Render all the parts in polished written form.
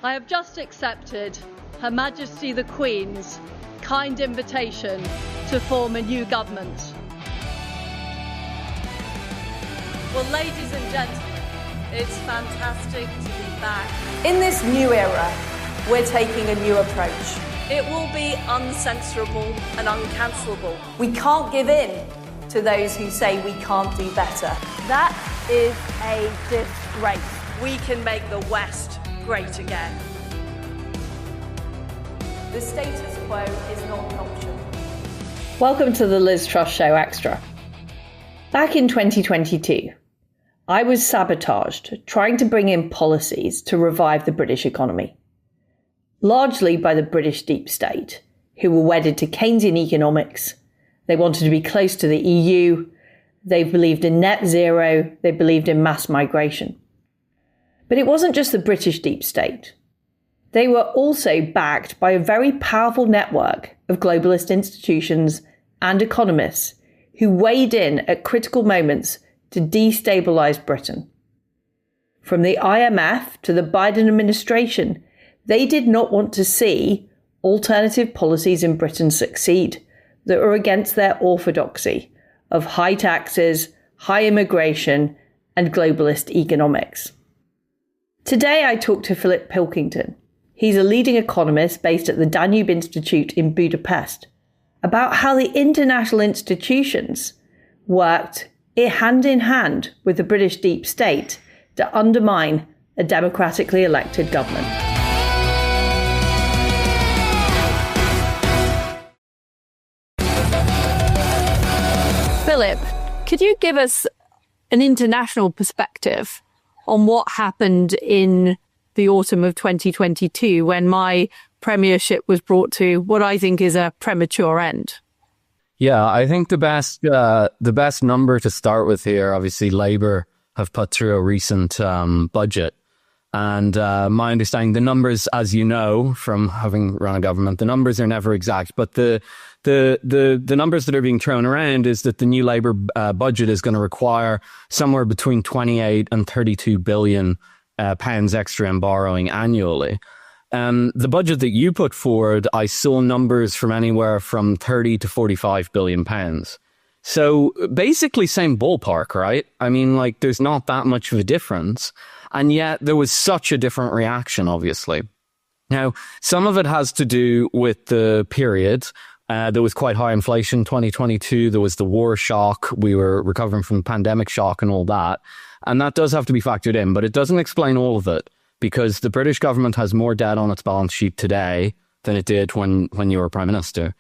I have just accepted Her Majesty the Queen's kind invitation to form a new government. Well, ladies and gentlemen, it's fantastic to be back. In this new era, we're taking a new approach. It will be uncensorable and uncancelable. We can't give in to those who say we can't do better. That is a disgrace. We can make the West great again. The status quo is not an option. Welcome to the Liz Truss Show Extra. Back in 2022, I was sabotaged trying to bring in policies to revive the British economy, largely by the British deep state, who were wedded to Keynesian economics. They wanted to be close to the EU. They believed in net zero. They believed in mass migration. But it wasn't just the British deep state. They were also backed by a very powerful network of globalist institutions and economists who weighed in at critical moments to destabilise Britain. From the IMF to the Biden administration, they did not want to see alternative policies in Britain succeed that were against their orthodoxy of high taxes, high immigration, and globalist economics. Today I talked to Phillip Pilkington. He's a leading economist based at the Danube Institute in Budapest, about how the international institutions worked hand in hand with the British deep state to undermine a democratically elected government. Philip, could you give us an international perspective on what happened in the autumn of 2022 when my premiership was brought to what I think is a premature end? Yeah, I think the best number to start with here, obviously Labour have put through a recent budget. And my understanding, the numbers, as you know, from having run a government, the numbers are never exact. But the numbers that are being thrown around is that the new Labour budget is going to require somewhere between 28 and 32 billion pounds extra in borrowing annually. The budget that you put forward, I saw numbers from anywhere from 30 to 45 billion pounds. So basically same ballpark, right? I mean, like, there's not that much of a difference. And yet there was such a different reaction, obviously. Now, some of it has to do with the period. There was quite high inflation in 2022. There was the war shock. We were recovering from the pandemic shock and all that. And that does have to be factored in, but it doesn't explain all of it, because the British government has more debt on its balance sheet today than it did when you were Prime Minister.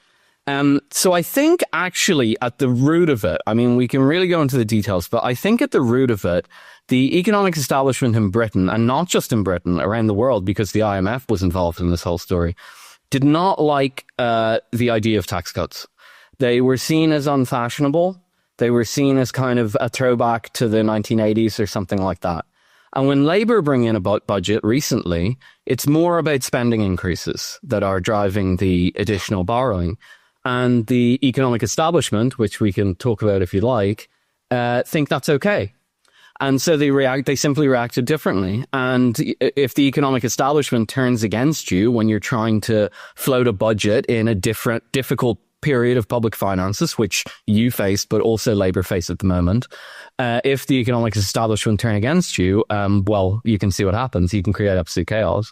So I think actually at the root of it, I mean, we can really go into the details, but I think at the root of it, the economic establishment in Britain, and not just in Britain, around the world, because the IMF was involved in this whole story, did not like the idea of tax cuts. They were seen as unfashionable. They were seen as kind of a throwback to the 1980s or something like that. And when Labour bring in a budget recently, it's more about spending increases that are driving the additional borrowing. And the economic establishment, which we can talk about if you like, think that's okay. And so they simply reacted differently. And if the economic establishment turns against you when you're trying to float a budget in a difficult period of public finances, which you faced, but also Labour face at the moment, if the economic establishment turn against you, well, you can see what happens. You can create absolute chaos.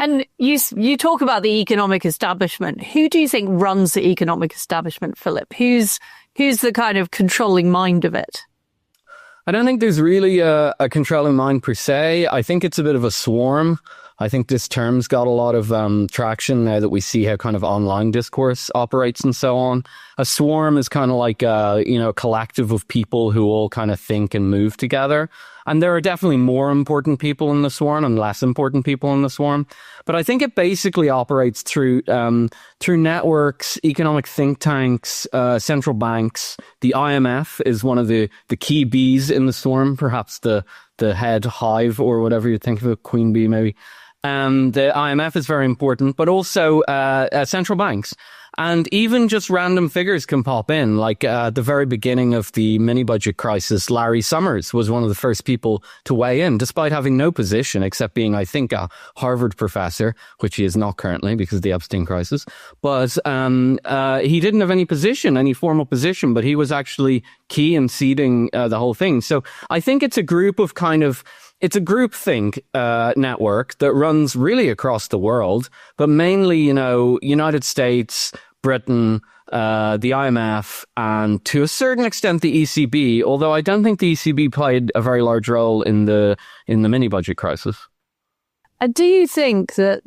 And you talk about the economic establishment. Who do you think runs the economic establishment, Philip? Who's the kind of controlling mind of it? I don't think there's really a controlling mind per se. I think it's a bit of a swarm. I think this term's got a lot of traction now that we see how kind of online discourse operates and so on. A swarm is kind of like a collective of people who all kind of think and move together. And there are definitely more important people in the swarm and less important people in the swarm. But I think it basically operates through networks, economic think tanks, central banks. The IMF is one of the key bees in the swarm, perhaps the head hive or whatever you think of it, queen bee maybe. The IMF is very important, but also central banks. And even just random figures can pop in. Like at the very beginning of the mini-budget crisis, Larry Summers was one of the first people to weigh in, despite having no position except being, I think, a Harvard professor, which he is not currently because of the Epstein crisis. But he didn't have any position, any formal position, but he was actually key in seeding the whole thing. So I think it's a group of it's a groupthink network that runs really across the world, but mainly, United States, Britain, the IMF, and to a certain extent the ECB, although I don't think the ECB played a very large role in the mini-budget crisis. Do you think that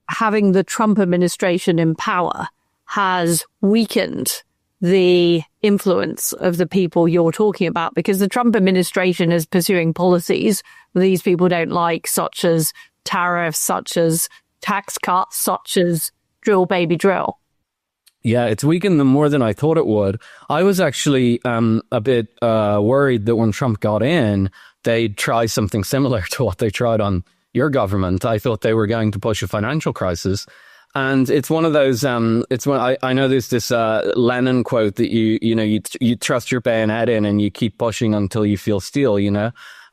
having the Trump administration in power has weakened the influence of the people you're talking about? Because the Trump administration is pursuing policies these people don't like, such as tariffs, such as tax cuts, such as drill, baby, drill. Yeah, it's weakened them more than I thought it would. I was actually a bit worried that when Trump got in, they'd try something similar to what they tried on your government. I thought they were going to push a financial crisis. And it's one of those, I know there's this Lenin quote that you trust your bayonet in and you keep pushing until you feel steel,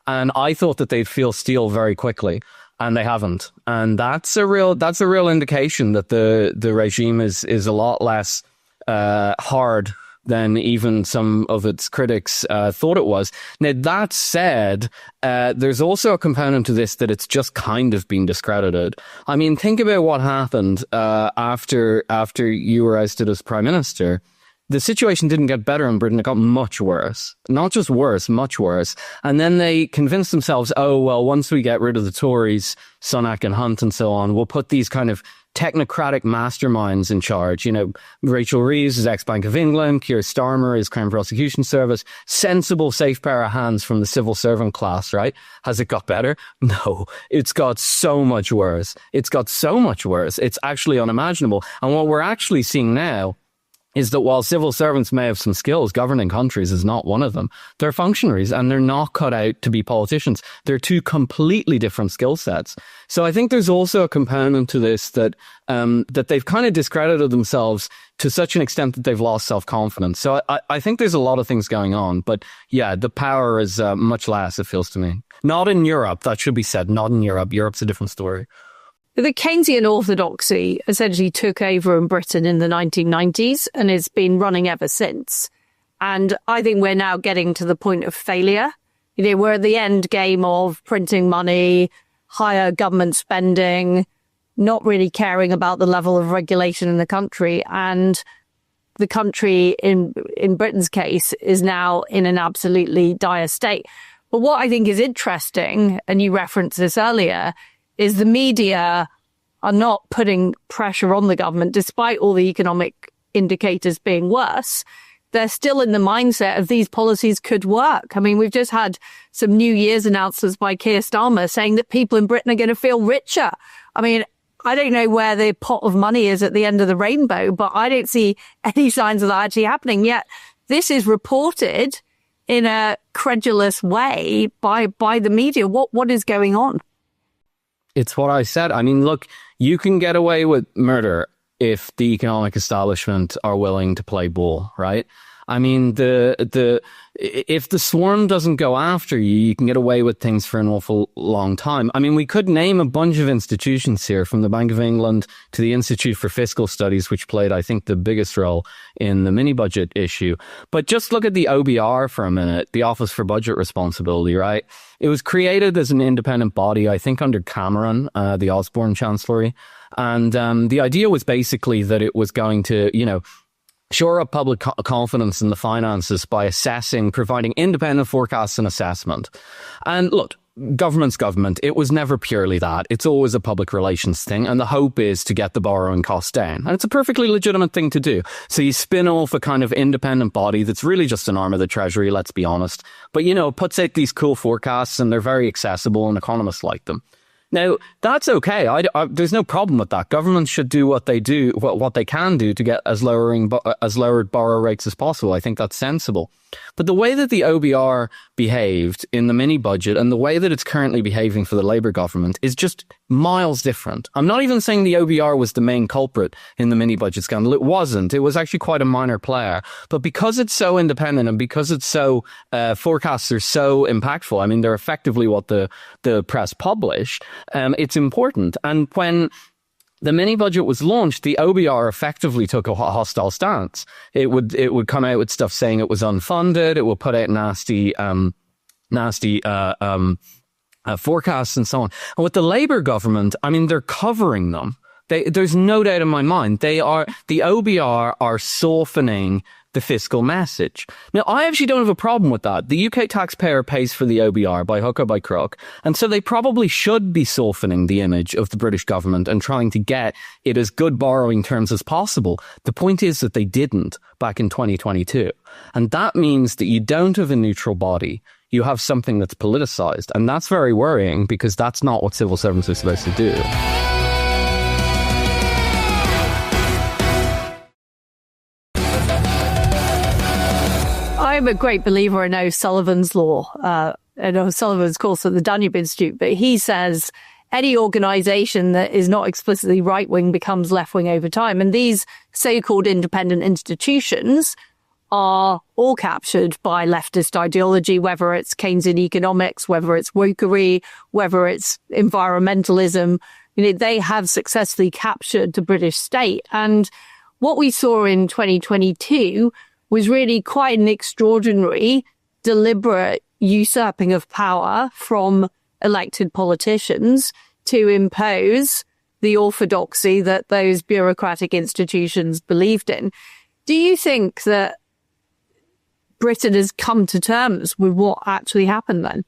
And I thought that they'd feel steel very quickly. And they haven't, and that's a real indication that the regime is a lot less hard than even some of its critics thought it was. Now that said, there's also a component to this that it's just kind of been discredited. I mean, think about what happened after you were ousted as prime minister. The situation didn't get better in Britain. It got much worse. Not just worse, much worse. And then they convinced themselves, once we get rid of the Tories, Sunak and Hunt and so on, we'll put these kind of technocratic masterminds in charge. Rachel Reeves is ex-Bank of England. Keir Starmer is Crown Prosecution Service. Sensible, safe pair of hands from the civil servant class, right? Has it got better? No. It's got so much worse. It's actually unimaginable. And what we're actually seeing now is that while civil servants may have some skills, governing countries is not one of them. They're functionaries and they're not cut out to be politicians. They're two completely different skill sets. So I think there's also a component to this that they've kind of discredited themselves to such an extent that they've lost self-confidence. So I think there's a lot of things going on. But yeah, the power is much less, it feels to me. Not in Europe, that should be said. Not in Europe. Europe's a different story. The Keynesian orthodoxy essentially took over in Britain in the 1990s and it's been running ever since. And I think we're now getting to the point of failure. We're at the end game of printing money, higher government spending, not really caring about the level of regulation in the country. And the country, in Britain's case, is now in an absolutely dire state. But what I think is interesting, and you referenced this earlier, is the media are not putting pressure on the government, despite all the economic indicators being worse. They're still in the mindset of these policies could work. I mean, we've just had some New Year's announcements by Keir Starmer saying that people in Britain are going to feel richer. I mean, I don't know where the pot of money is at the end of the rainbow, but I don't see any signs of that actually happening. Yet this is reported in a credulous way by the media. What is going on? It's what I said. I mean, look, you can get away with murder if the economic establishment are willing to play ball, right? I mean, if the swarm doesn't go after you, you can get away with things for an awful long time. I mean, we could name a bunch of institutions here, from the Bank of England to the Institute for Fiscal Studies, which played, I think, the biggest role in the mini-budget issue. But just look at the OBR for a minute, the Office for Budget Responsibility, right? It was created as an independent body, I think, under Cameron, the Osborne Chancellery. And the idea was basically that it was going to, shore up public confidence in the finances by providing independent forecasts and assessment. And look, government's government. It was never purely that. It's always a public relations thing. And the hope is to get the borrowing costs down. And it's a perfectly legitimate thing to do. So you spin off a kind of independent body that's really just an arm of the Treasury, let's be honest. But, it puts out these cool forecasts and they're very accessible and economists like them. Now, that's okay. There's no problem with that. Governments should do what they can do to get as lowered borrow rates as possible. I think that's sensible. But the way that the OBR behaved in the mini budget and the way that it's currently behaving for the Labour government is just miles different. I'm not even saying the OBR was the main culprit in the mini budget scandal. It wasn't. It was actually quite a minor player. But because it's so independent and because it's so, forecasts are so impactful, I mean, they're effectively what the press published, it's important. And when the mini budget was launched, the OBR effectively took a hostile stance. It would come out with stuff saying it was unfunded. It would put out nasty forecasts and so on. And with the Labour government, I mean, they're covering them. There's no doubt in my mind. The OBR are softening the fiscal message. Now, I actually don't have a problem with that. The UK taxpayer pays for the OBR by hook or by crook. And so they probably should be softening the image of the British government and trying to get it as good borrowing terms as possible. The point is that they didn't back in 2022. And that means that you don't have a neutral body. You have something that's politicized. And that's very worrying because that's not what civil servants are supposed to do. I'm a great believer in O'Sullivan's law, and O'Sullivan's course at the Danube Institute, but he says any organization that is not explicitly right-wing becomes left-wing over time. And these so-called independent institutions are all captured by leftist ideology, whether it's Keynesian economics, whether it's wokery, whether it's environmentalism. You know, they have successfully captured the British state. And what we saw in 2022 was really quite an extraordinary, deliberate usurping of power from elected politicians to impose the orthodoxy that those bureaucratic institutions believed in. Do you think that Britain has come to terms with what actually happened then?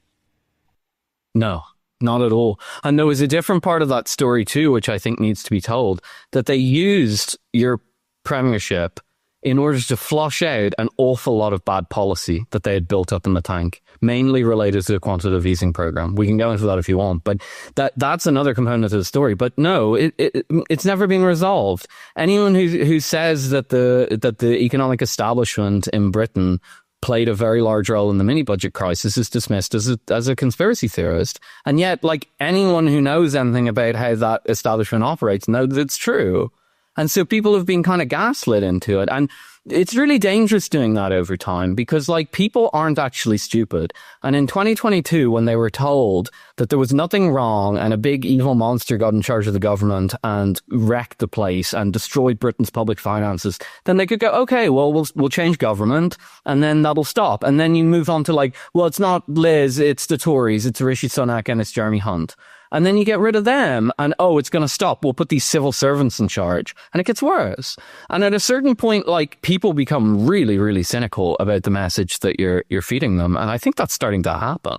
No, not at all. And there was a different part of that story too, which I think needs to be told, that they used your premiership in order to flush out an awful lot of bad policy that they had built up in the tank, mainly related to the quantitative easing program. We can go into that if you want, but that's another component of the story. But no, it's never been resolved. Anyone who says that the economic establishment in Britain played a very large role in the mini budget crisis is dismissed as a conspiracy theorist. And yet, like, anyone who knows anything about how that establishment operates knows that it's true. And so people have been kind of gaslit into it. And it's really dangerous doing that over time because, like, people aren't actually stupid. And in 2022, when they were told that there was nothing wrong and a big evil monster got in charge of the government and wrecked the place and destroyed Britain's public finances, then they could go, okay, well, we'll change government and then that'll stop. And then you move on to, like, well, it's not Liz, it's the Tories, it's Rishi Sunak and it's Jeremy Hunt. And then you get rid of them and, oh, it's going to stop. We'll put these civil servants in charge. And it gets worse. And at a certain point, like, people become really, really cynical about the message that you're feeding them. And I think that's starting to happen.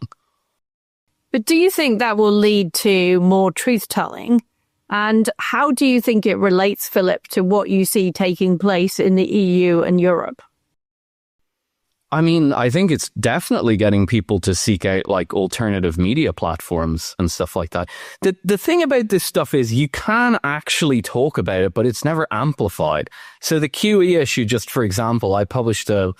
But do you think that will lead to more truth-telling? And how do you think it relates, Philip, to what you see taking place in the EU and Europe? I mean, I think it's definitely getting people to seek out, like, alternative media platforms and stuff like that. The thing about this stuff is you can actually talk about it, but it's never amplified. So the QE issue, just for example, I published a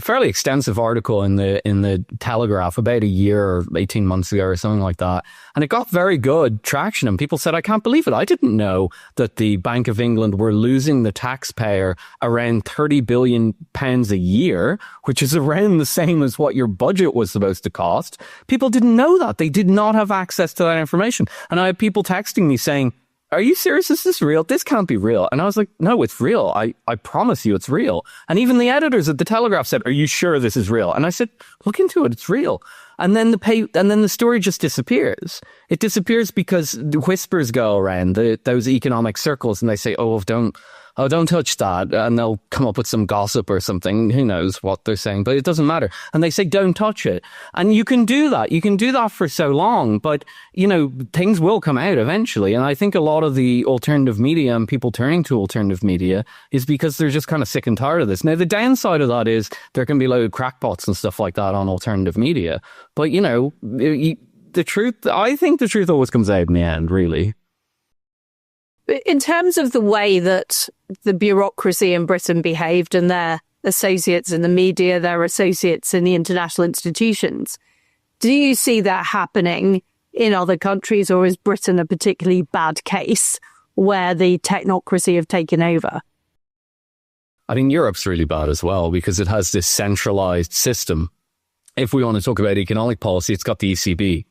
fairly extensive article in the Telegraph about a year or 18 months ago or something like that. And it got very good traction. And people said, I can't believe it. I didn't know that the Bank of England were losing the taxpayer around £30 billion a year, which is around the same as what your budget was supposed to cost. People didn't know that. They did not have access to that information. And I had people texting me saying, are you serious? Is this real? This can't be real. And I was like, no, it's real. I promise you it's real. And even the editors at the Telegraph said, are you sure this is real? And I said, look into it. It's real. And then the story just disappears. It disappears because the whispers go around those economic circles and they say, don't touch that. And they'll come up with some gossip or something. Who knows what they're saying, but it doesn't matter. And they say, don't touch it. And you can do that. You can do that for so long, but, you know, things will come out eventually. And I think a lot of the alternative media and people turning to alternative media is because they're just kind of sick and tired of this. Now, the downside of that is there can be a load of crackpots and stuff like that on alternative media. But, you know, the truth, I think the truth always comes out in the end, really. In terms of the way that the bureaucracy in Britain behaved and their associates in the media, their associates in the international institutions, do you see that happening in other countries, or is Britain a particularly bad case where the technocracy have taken over? I think Europe's really bad as well because it has this centralized system. If we want to talk about economic policy, it's got the ECB,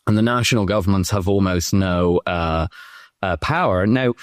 and the national governments have almost no power. Now,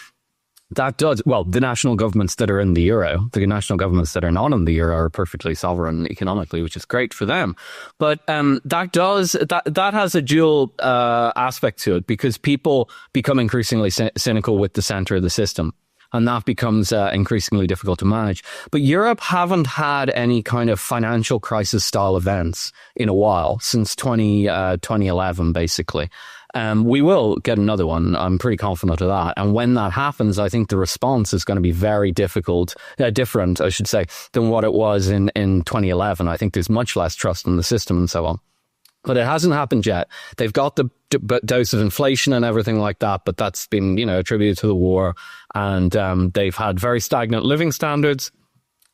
that does, well, the national governments that are in the euro, the national governments that are not in the euro are perfectly sovereign economically, which is great for them. But that has a dual aspect to it, because people become increasingly cynical with the center of the system. And that becomes increasingly difficult to manage. But Europe haven't had any kind of financial crisis style events in a while, since 2011, basically. We will get another one. I'm pretty confident of that. And when that happens, I think the response is going to be very different, I should say, than what it was in 2011. I think there's much less trust in the system and so on. But it hasn't happened yet. They've got the dose of inflation and everything like that, but that's been, attributed to the war. And they've had very stagnant living standards.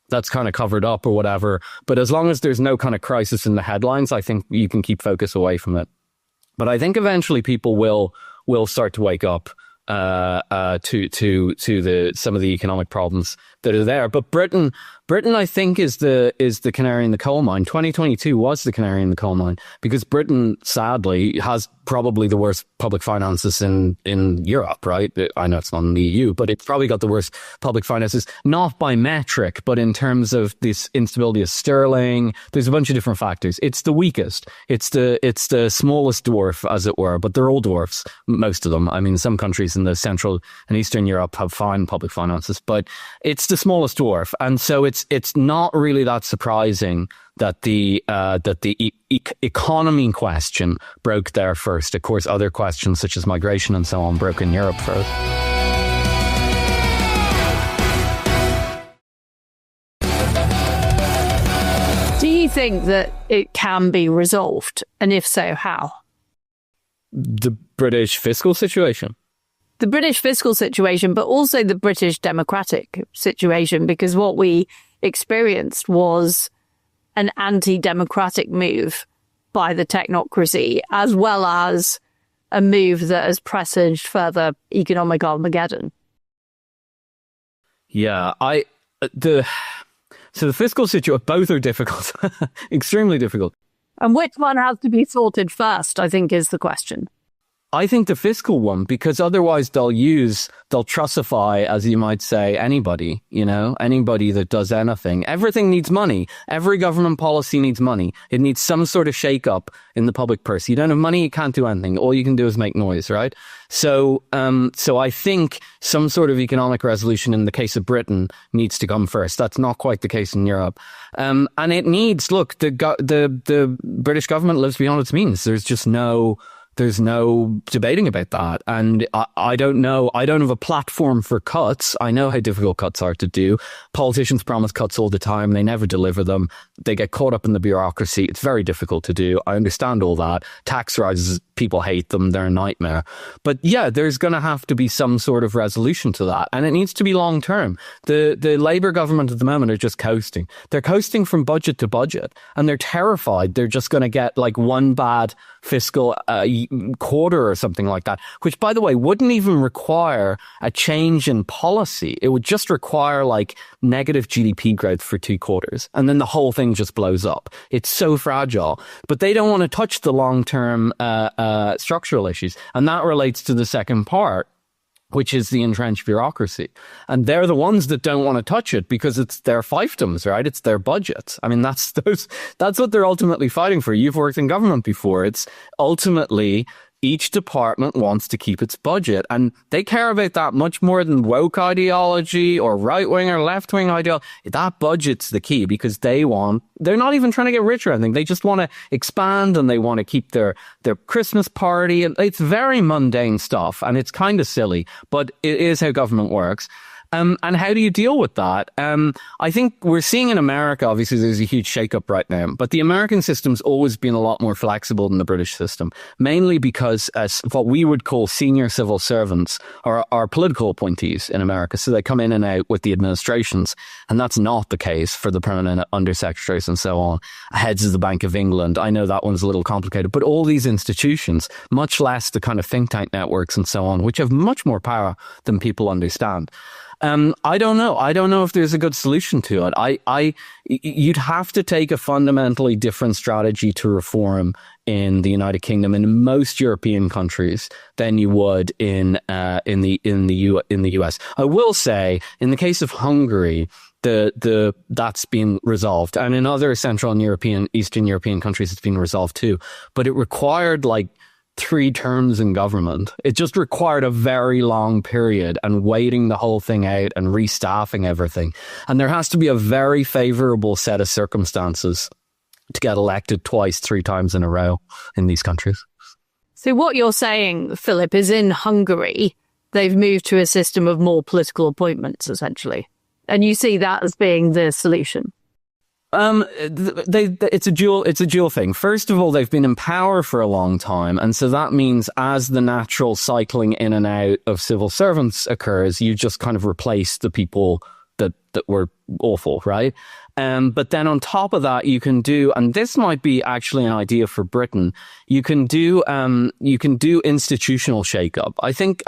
That's kind of covered up or whatever. But as long as there's no kind of crisis in the headlines, I think you can keep focus away from it. But I think eventually people will start to wake up to some of the economic problems that are there. But Britain, I think, is the canary in the coal mine. 2022 was the canary in the coal mine, because Britain, sadly, has probably the worst public finances in Europe, right? I know it's not in the EU, but it's probably got the worst public finances, not by metric, but in terms of this instability of sterling. There's a bunch of different factors. It's the weakest. It's the smallest dwarf, as it were, but they're all dwarfs, most of them. I mean, some countries in the Central and Eastern Europe have fine public finances, but it's the smallest dwarf. And so it's not really that surprising that the economy question broke there first. Of course, other questions such as migration and so on broke in Europe first. Do you think that it can be resolved? And if so, how? The British fiscal situation? The British fiscal situation, but also the British democratic situation, because what we experienced was an anti-democratic move by the technocracy, as well as a move that has presaged further economic Armageddon. Yeah, the fiscal situation, both are difficult, extremely difficult. And which one has to be sorted first, I think, is the question. I think the fiscal one, because otherwise they'll trussify, as you might say, anybody that does anything. Everything needs money. Every government policy needs money. It needs some sort of shake-up in the public purse. You don't have money, you can't do anything. All you can do is make noise, right? So I think some sort of economic resolution in the case of Britain needs to come first. That's not quite the case in Europe. And it needs, look, the British government lives beyond its means. There's no debating about that. And I don't know. I don't have a platform for cuts. I know how difficult cuts are to do. Politicians promise cuts all the time. They never deliver them. They get caught up in the bureaucracy. It's very difficult to do. I understand all that. Tax rises, people hate them. They're a nightmare. But yeah, there's going to have to be some sort of resolution to that. And it needs to be long term. The Labour government at the moment are just coasting. They're coasting from budget to budget. And they're terrified they're just going to get like one bad fiscal quarter or something like that, which, by the way, wouldn't even require a change in policy. It would just require like negative GDP growth for 2 quarters. And then the whole thing just blows up. It's so fragile. But they don't want to touch the long-term structural issues. And that relates to the second part, which is the entrenched bureaucracy. And they're the ones that don't want to touch it because it's their fiefdoms, right? It's their budgets. I mean, that's what they're ultimately fighting for. You've worked in government before. It's ultimately each department wants to keep its budget, and they care about that much more than woke ideology or right-wing or left-wing ideology. That budget's the key, because they're not even trying to get rich or anything. They just want to expand, and they want to keep their Christmas party. And it's very mundane stuff, and it's kind of silly, but it is how government works. And how do you deal with that? I think we're seeing in America, obviously there's a huge shakeup right now, but the American system's always been a lot more flexible than the British system, mainly because what we would call senior civil servants are political appointees in America. So they come in and out with the administrations. And that's not the case for the permanent undersecretaries and so on. Heads of the Bank of England. I know that one's a little complicated, but all these institutions, much less the kind of think tank networks and so on, which have much more power than people understand. I don't know. I don't know if there's a good solution to it. You'd have to take a fundamentally different strategy to reform in the United Kingdom and in most European countries than you would in the US. I will say, in the case of Hungary, that's been resolved, and in other Central and Eastern European countries, it's been resolved too. But it required 3 terms in government. It just required a very long period and waiting the whole thing out and restaffing everything. And there has to be a very favorable set of circumstances to get elected twice, 3 times in a row in these countries. So what you're saying, Philip, is in Hungary, they've moved to a system of more political appointments, essentially. And you see that as being the solution. It's a dual thing. First of all, they've been in power for a long time. And so that means as the natural cycling in and out of civil servants occurs, you just kind of replace the people that were awful, right? But then on top of that, you can do, and this might be actually an idea for Britain, you can do institutional shake-up. I think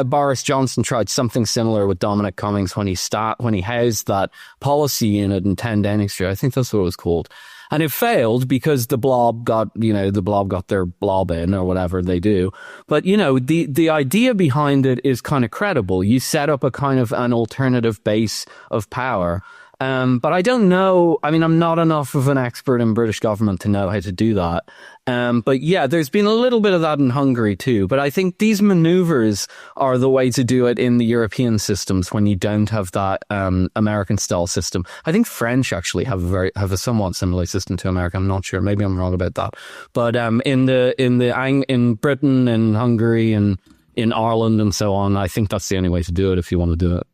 Boris Johnson tried something similar with Dominic Cummings when he housed that policy unit in 10 Downing Street. I think that's what it was called. And it failed because the blob got their blob in or whatever they do. But, the idea behind it is kind of credible. You set up a kind of an alternative base of power. But I don't know. I mean, I'm not enough of an expert in British government to know how to do that. But yeah, there's been a little bit of that in Hungary too. But I think these maneuvers are the way to do it in the European systems when you don't have that American style system. I think French actually have a somewhat similar system to America. I'm not sure. Maybe I'm wrong about that. But in Britain and Hungary and in Ireland and so on, I think that's the only way to do it if you want to do it.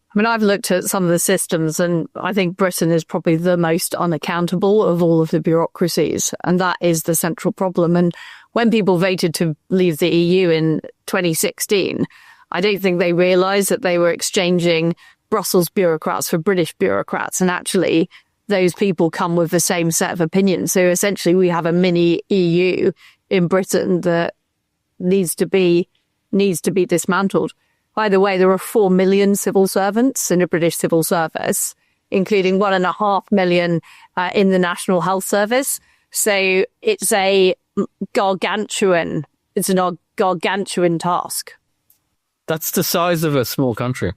I mean, I've looked at some of the systems and I think Britain is probably the most unaccountable of all of the bureaucracies. And that is the central problem. And when people voted to leave the EU in 2016, I don't think they realised that they were exchanging Brussels bureaucrats for British bureaucrats. And actually, those people come with the same set of opinions. So essentially, we have a mini EU in Britain that needs to be dismantled. By the way, there are 4 million civil servants in the British civil service, including 1.5 million in the National Health Service. So it's a gargantuan task. That's the size of a small country.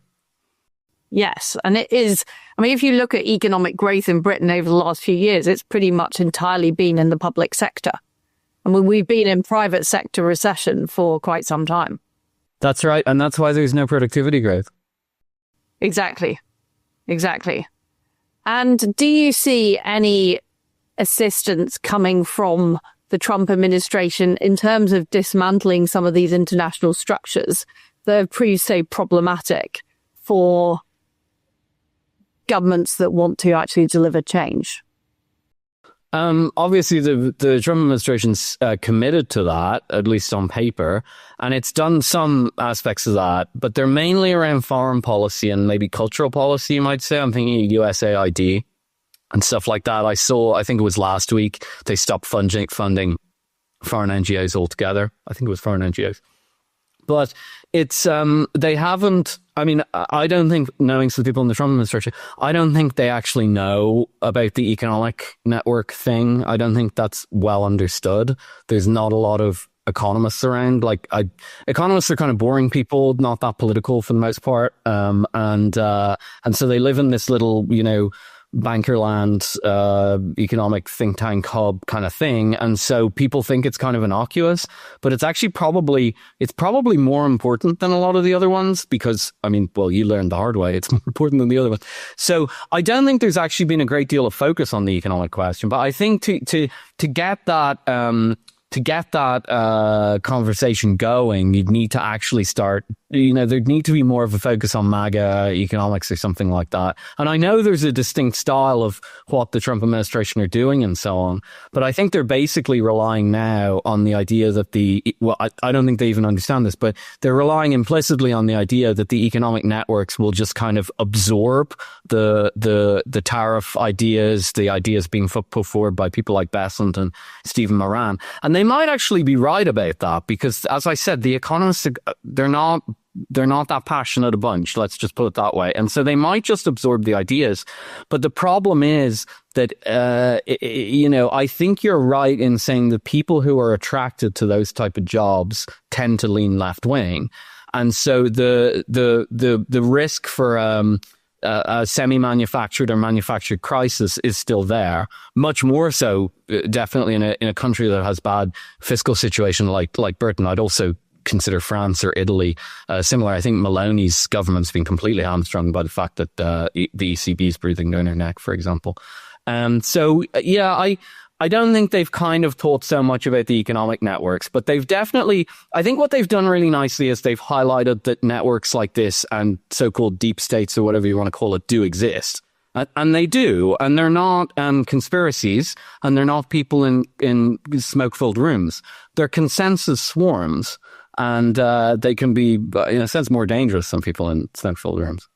Yes, and it is. I mean, if you look at economic growth in Britain over the last few years, it's pretty much entirely been in the public sector. I mean, we've been in private sector recession for quite some time. That's right. And that's why there's no productivity growth. Exactly. And do you see any assistance coming from the Trump administration in terms of dismantling some of these international structures that have proved so problematic for governments that want to actually deliver change? Obviously, the Trump administration's committed to that, at least on paper, and it's done some aspects of that, but they're mainly around foreign policy and maybe cultural policy, you might say. I'm thinking USAID and stuff like that. I think it was last week, they stopped funding foreign NGOs altogether. I think it was foreign NGOs. But it's, they haven't, I mean, I don't think, knowing some people in the Trump administration, I don't think they actually know about the economic network thing. I don't think that's well understood. There's not a lot of economists around. Economists are kind of boring people, not that political for the most part. And so they live in this little, bankerland, economic think tank hub kind of thing. And so people think it's kind of innocuous, but it's actually probably more important than a lot of the other ones because, you learned the hard way. It's more important than the other ones. So I don't think there's actually been a great deal of focus on the economic question, but I think to get that conversation going, you'd need to actually start there'd need to be more of a focus on MAGA economics or something like that. And I know there's a distinct style of what the Trump administration are doing and so on, but I think they're basically relying now on the idea that I don't think they even understand this, but they're relying implicitly on the idea that the economic networks will just kind of absorb the tariff ideas, the ideas being put forward by people like Besant and Stephen Moran. And they might actually be right about that because, as I said, the economists, they're not that passionate a bunch, let's just put it that way. And so they might just absorb the ideas. But the problem is that, I think you're right in saying the people who are attracted to those type of jobs tend to lean left wing. And so the risk for a semi-manufactured or manufactured crisis is still there. Much more so, definitely in a country that has bad fiscal situation like Britain. I'd also consider France or Italy similar. I think Maloney's government's been completely hamstrung by the fact that the ECB is breathing down her neck, for example. I don't think they've kind of thought so much about the economic networks, but they've definitely, I think what they've done really nicely is they've highlighted that networks like this and so-called deep states or whatever you want to call it do exist. And they do, and they're not conspiracies, and they're not people in smoke-filled rooms. They're consensus swarms. And they can be, in a sense, more dangerous than people in smoke-filled rooms.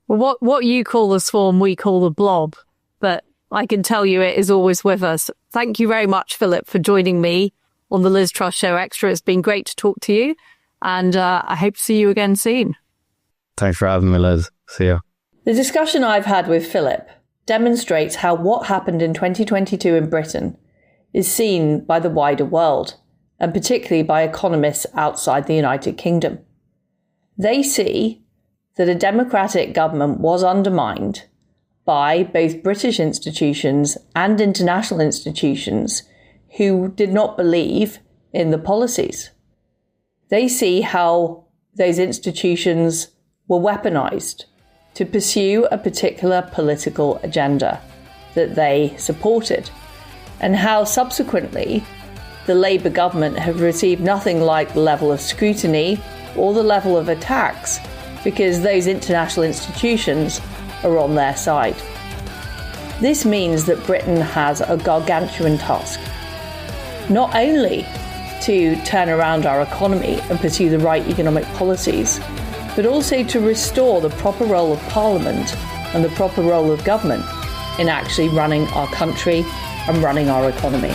Well, what you call the swarm, we call the blob. But I can tell you it is always with us. Thank you very much, Philip, for joining me on the Liz Truss Show Extra. It's been great to talk to you. And I hope to see you again soon. Thanks for having me, Liz. See you. The discussion I've had with Philip demonstrates how what happened in 2022 in Britain is seen by the wider world, and particularly by economists outside the United Kingdom. They see that a democratic government was undermined by both British institutions and international institutions who did not believe in the policies. They see how those institutions were weaponized to pursue a particular political agenda that they supported, and how subsequently the Labour government have received nothing like the level of scrutiny or the level of attacks because those international institutions are on their side. This means that Britain has a gargantuan task, not only to turn around our economy and pursue the right economic policies, but also to restore the proper role of Parliament and the proper role of government in actually running our country and running our economy.